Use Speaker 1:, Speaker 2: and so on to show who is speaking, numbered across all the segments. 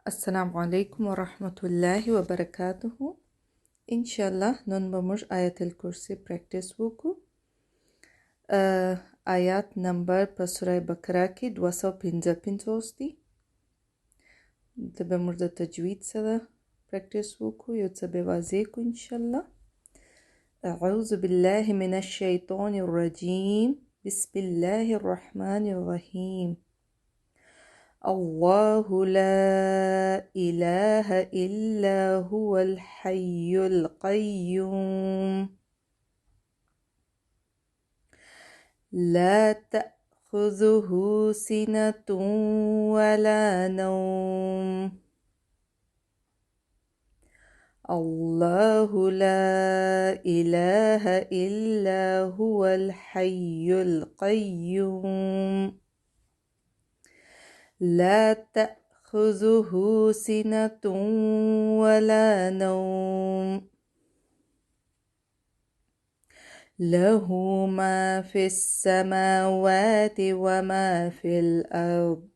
Speaker 1: Assalamu alaikum wa rahmatullahi wa barakatuhu. Inshallah, non vamos ayat al-Kursi practice wuku. Ayat number په سوره بقره کې 255 دي. د به موږ د تجوید سره practice وکړو، یو څه به واضح کو انشاءالله. أعوذ بالله من الشيطان الرجيم بسم الله الرحمن الرحيم. الله لا إله إلا هو الحي القيوم لا تأخذه سنة ولا نوم الله لا إله إلا هو الحي القيوم لا تأخذه سنة ولا نوم له ما في السماوات وما في الأرض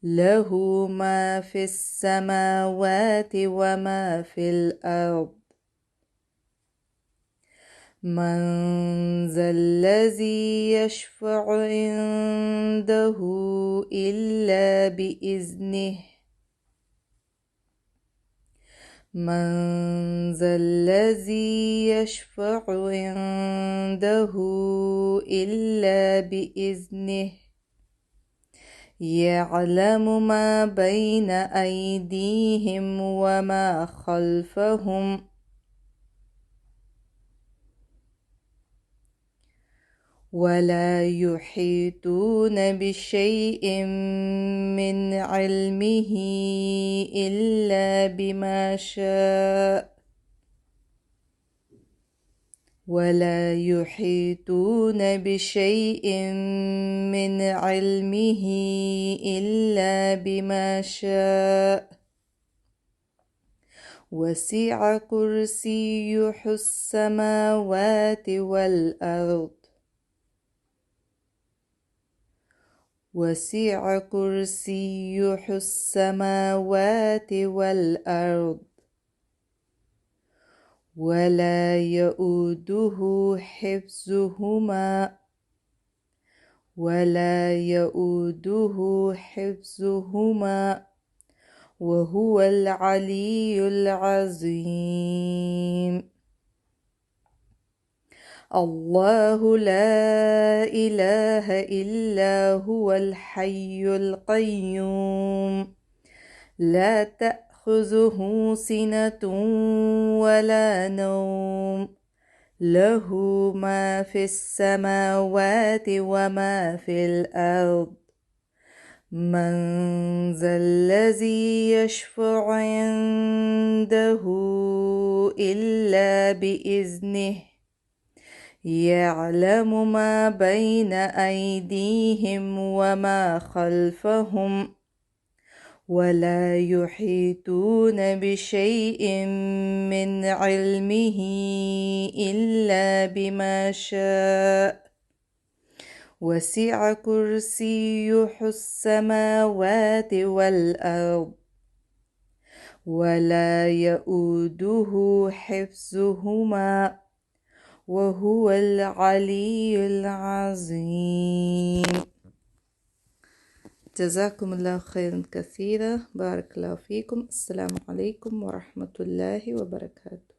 Speaker 1: له ما في السماوات وما في الأرض من ذا الذي يشفع عنده إلا بإذنه من ذا الذي يشفع عنده إلا بإذنه يعلم ما بين أيديهم وما خلفهم ولا يحيطون بشيء من علمه إلا بما شاء ولا يحيطون بشيء من علمه إلا بما شاء وسع كرسيه السماوات والأرض وسع كرسيه السماوات والأرض ولا يؤوده حفظهما ولا يؤوده حفظهما وهو العلي العظيم. الله لا إله إلا هو الحي القيوم لا تأخذه سنة ولا نوم له ما في السماوات وما في الأرض من ذا الذي يشفع عنده إلا بإذنه يعلم ما بين أيديهم وما خلفهم ولا يحيطون بشيء من علمه إلا بما شاء وسع كرسيه السماوات والأرض ولا يؤوده حفظهما وهو العلي العظيم. جزاكم الله خيرا كثيرا. بارك الله فيكم. السلام عليكم ورحمة الله وبركاته.